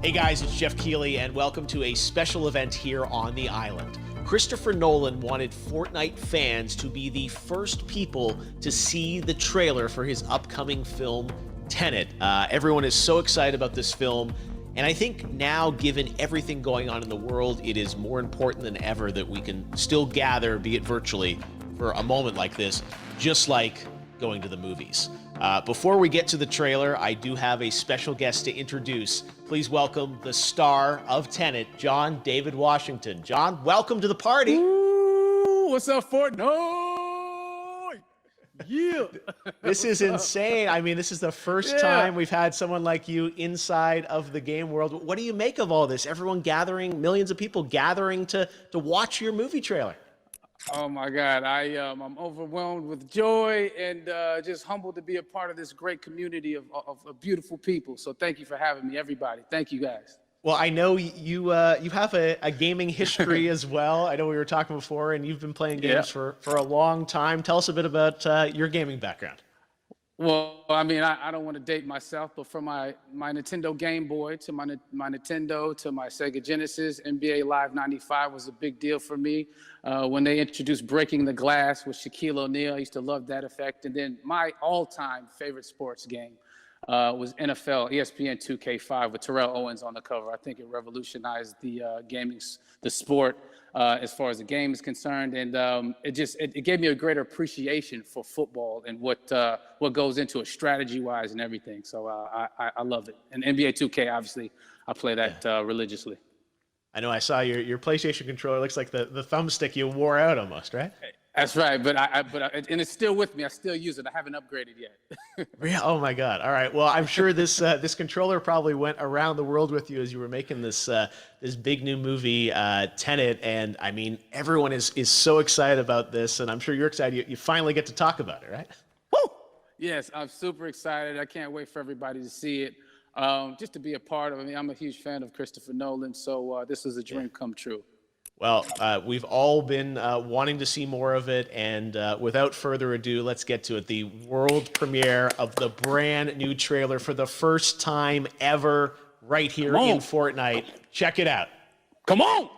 Hey guys, it's Jeff Keighley, and welcome to a special event here on the island. Christopher Nolan wanted Fortnite fans to be the first people to see the trailer for his upcoming film, TENET. Everyone is so excited about this film, and I think now, given everything going on in the world, it is more important than ever that we can still gather, be it virtually, for a moment like this, just like going to the movies. Before we get to the trailer, I do have a special guest to introduce. Please welcome the star of TENET, John David Washington. John, welcome to the party. Ooh, what's up, Fortnite? Yeah. This is insane. I mean, this is the first time we've had someone like you inside of the game world. What do you make of all this? Everyone gathering, millions of people gathering to watch your movie trailer. Oh my God, I'm overwhelmed with joy and just humbled to be a part of this great community of beautiful people. So thank you for having me, everybody. Thank you, guys. Well, I know you have a gaming history as well. I know we were talking before, and you've been playing games for a long time. Tell us a bit about your gaming background. Well, I mean, I don't want to date myself, but from my Nintendo Game Boy to my Nintendo to my Sega Genesis, NBA Live 95 was a big deal for me. When they introduced Breaking the Glass with Shaquille O'Neal, I used to love that effect. And then my all-time favorite sports game was NFL ESPN 2K5 with Terrell Owens on the cover. I think it revolutionized the sport as far as the game is concerned, and it gave me a greater appreciation for football and what goes into it strategy-wise and everything. So I love it. And NBA 2K, obviously, I play that religiously. I know I saw your PlayStation controller. Looks like the thumbstick you wore out almost, right? That's right, but and it's still with me. I still use it. I haven't upgraded yet. Yeah. Oh my God. All right. Well, I'm sure this controller probably went around the world with you as you were making this big new movie, TENET. And I mean, everyone is so excited about this, and I'm sure you're excited. You finally get to talk about it, right? Woo! Yes, I'm super excited. I can't wait for everybody to see it. Just to be a part of it. I mean, I'm a huge fan of Christopher Nolan, so this is a dream come true. Well, we've all been wanting to see more of it, and without further ado, let's get to it. The world premiere of the brand new trailer for the first time ever right here in Fortnite. Check it out. Come on!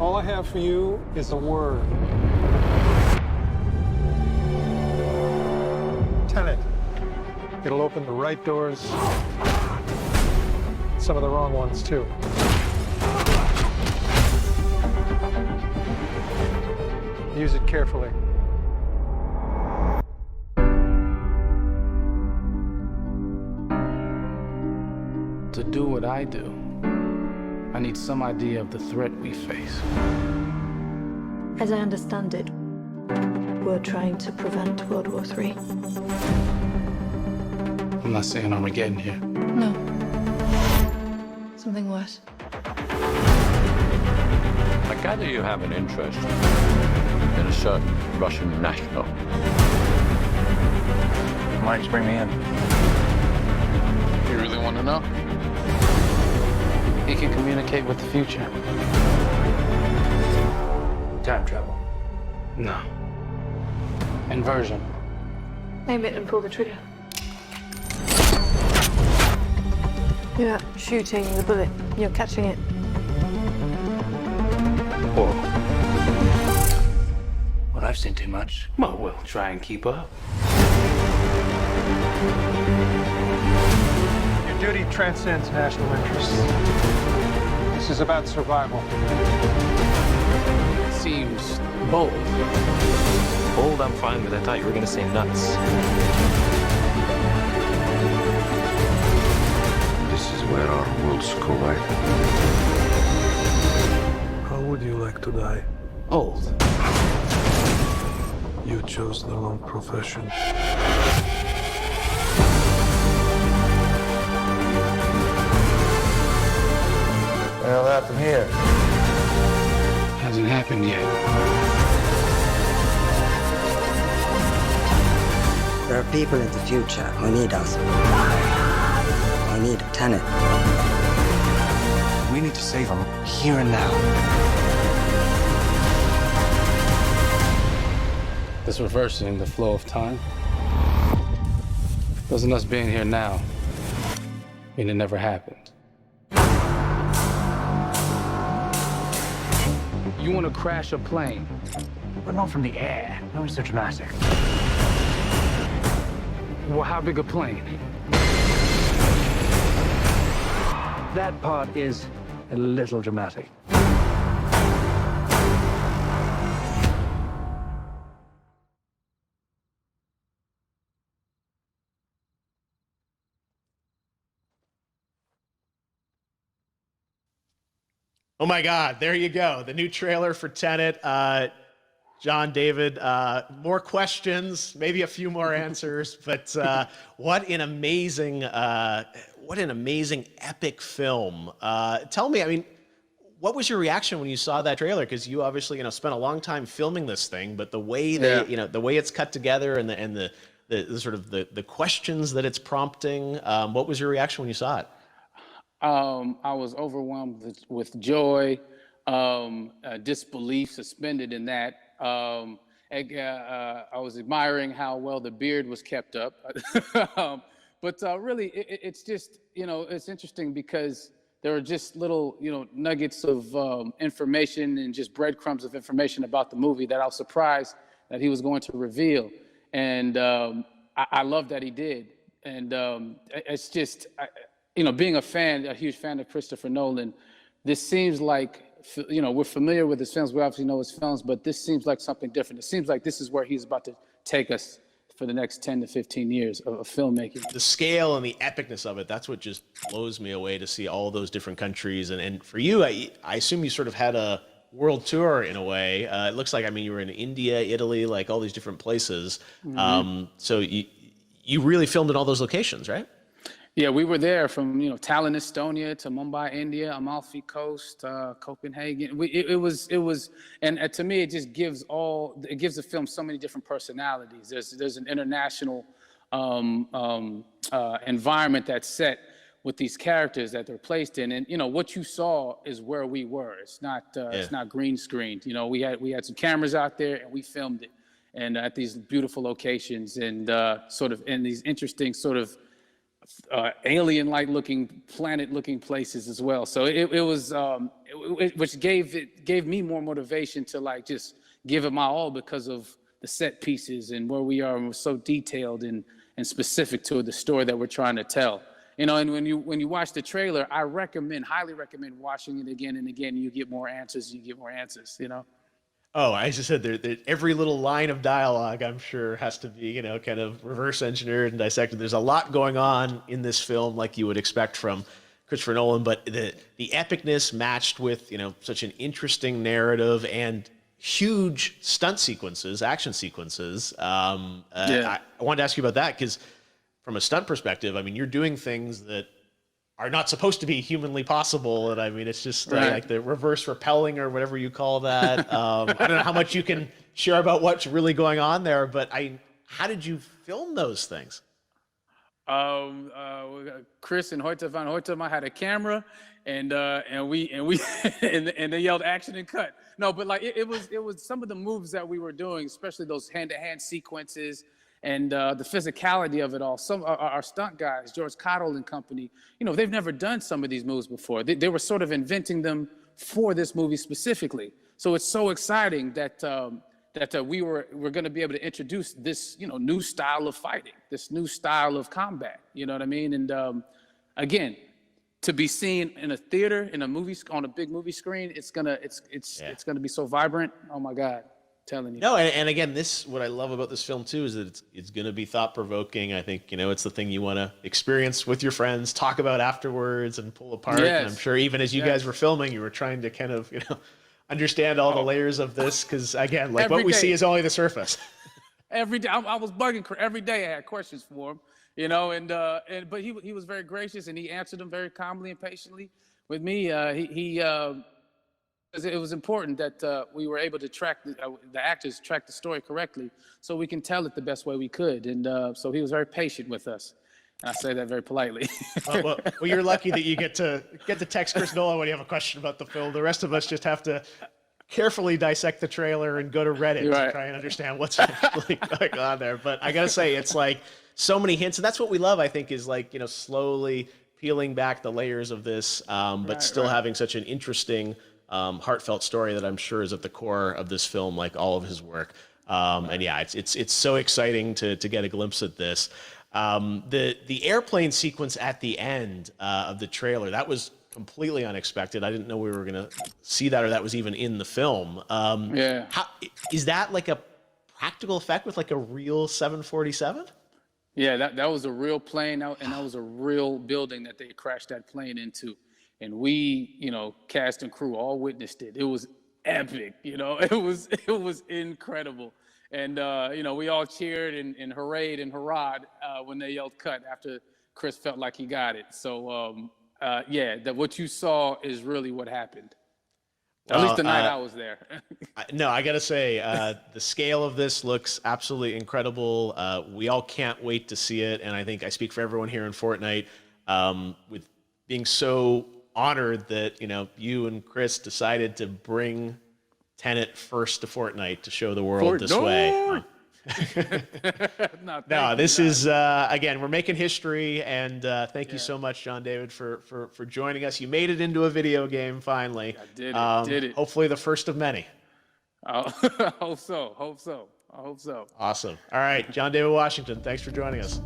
All I have for you is a word. TENET. It'll open the right doors, some of the wrong ones too. Use it carefully. To do what I do, I need some idea of the threat we face. As I understand it, we're trying to prevent World War III. I'm not saying Armageddon here. No. Something worse. I gather you have an interest in a certain Russian national. Why don't you bring me in? You really want to know? He can communicate with the future. Time travel. No. Inversion. Aim it and pull the trigger. You're not shooting the bullet, you're catching it. Whoa. Well, I've seen too much. Well, we'll try and keep up. Your duty transcends national interests. This is about survival. Seems bold. Bold, I'm fine with. I thought you were going to say nuts. This is where our worlds collide. How would you like to die? Old. You chose the wrong profession. Well, happened here. Hasn't happened yet. There are people in the future who need us. Who need TENET. We need to save him here and now. This reversing the flow of time doesn't us being here now mean it never happened. You want to crash a plane? But not from the air. No one's so dramatic. Well, how big a plane? That part is a little dramatic. Oh my God, there you go. The new trailer for Tenet. John, David, more questions, maybe a few more answers, but what an amazing epic film. Tell me, I mean, what was your reaction when you saw that trailer? Because you obviously, spent a long time filming this thing, but the way that, the way it's cut together and the sort of the questions that it's prompting, what was your reaction when you saw it? I was overwhelmed with joy, disbelief suspended in that. I was admiring how well the beard was kept up. But really, it's just, it's interesting because there are just little, nuggets of information and just breadcrumbs of information about the movie that I was surprised that he was going to reveal. And I love that he did. And it's just, being a huge fan of Christopher Nolan, this seems like, we're familiar with his films. We obviously know his films, but this seems like something different. It seems like this is where he's about to take us for the next 10 to 15 years of filmmaking. The scale and the epicness of it, that's what just blows me away to see all those different countries. And for you, I assume you sort of had a world tour in a way. It looks like, you were in India, Italy, like all these different places. Mm-hmm. So you really filmed in all those locations, right? Yeah, we were there from Tallinn, Estonia, to Mumbai, India, Amalfi Coast, Copenhagen. It was, and to me, it just gives the film so many different personalities. There's an international environment that's set with these characters that they're placed in, and what you saw is where we were. It's not green screened. We had some cameras out there and we filmed it, and at these beautiful locations and sort of in these interesting sort of alien-like looking, planet-looking places as well. So it was, which gave me more motivation to just give it my all because of the set pieces and where we are, and we're so detailed and specific to the story that we're trying to tell. And when you watch the trailer, I highly recommend watching it again and again. You get more answers. Oh, I just said there, every little line of dialogue, I'm sure, has to be, kind of reverse engineered and dissected. There's a lot going on in this film, like you would expect from Christopher Nolan, but the epicness matched with, such an interesting narrative and huge stunt sequences, action sequences. I wanted to ask you about that because from a stunt perspective, you're doing things that are not supposed to be humanly possible. And it's just like the reverse rappelling or whatever you call that. I don't know how much you can share about what's really going on there, but how did you film those things? Chris and Hoyte van Hoytema had a camera and they yelled action and cut. No, but it was some of the moves that we were doing, especially those hand-to-hand sequences, and the physicality of it all. Some our stunt guys, George Cottle and company, they've never done some of these moves before. They were sort of inventing them for this movie specifically. So it's so exciting that we're going to be able to introduce this new style of fighting, this new style of combat. You know what I mean? And again, to be seen in a theater, in a movie, on a big movie screen, it's gonna be so vibrant. Oh my God. Telling you. No, and again, what I love about this film too is that it's going to be thought-provoking. I think it's the thing you want to experience with your friends, talk about afterwards, and pull apart. Yes. And I'm sure even as you guys were filming, you were trying to kind of understand all the layers of this because again, what we see is only the surface. Every day, I was bugging every day. I had questions for him, but he was very gracious and he answered them very calmly and patiently with me. It was important that we were able to track the actors track the story correctly so we can tell it the best way we could. And so he was very patient with us. And I say that very politely. Well, you're lucky that you get to text Chris Nolan when you have a question about the film. The rest of us just have to carefully dissect the trailer and go to Reddit to try and understand what's actually going on there. But I gotta say, it's like so many hints, and that's what we love. I think is like, you know, slowly peeling back the layers of this, but still having such an interesting, heartfelt story that I'm sure is at the core of this film, like all of his work. And yeah, it's so exciting to get a glimpse at this. The airplane sequence at the end of the trailer, that was completely unexpected. I didn't know we were going to see that, or that was even in the film. Yeah. Is that like a practical effect with like a real 747? Yeah, that was a real plane, and that was a real building that they crashed that plane into. And we, you know, cast and crew all witnessed it. It was epic, you know, it was incredible. And, you know, we all cheered and hurrayed and hurrahed when they yelled cut after Chris felt like he got it. So, yeah, what you saw is really what happened. At least the night I was there. No, I got to say, the scale of this looks absolutely incredible. We all can't wait to see it. And I think I speak for everyone here in Fortnite with being so honored that, you know, you and Chris decided to bring TENET first to Fortnite to show the world this way. No, this is, again, we're making history, and thank you so much, John David, for joining us. You made it into a video game, finally. I did it. Hopefully the first of many. I hope so. Awesome. All right, John David Washington, thanks for joining us.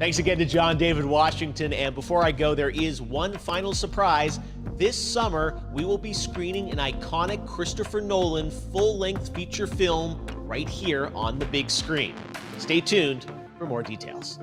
Thanks again to John David Washington, and before I go, there is one final surprise. This summer, we will be screening an iconic Christopher Nolan full-length feature film right here on the big screen. Stay tuned for more details.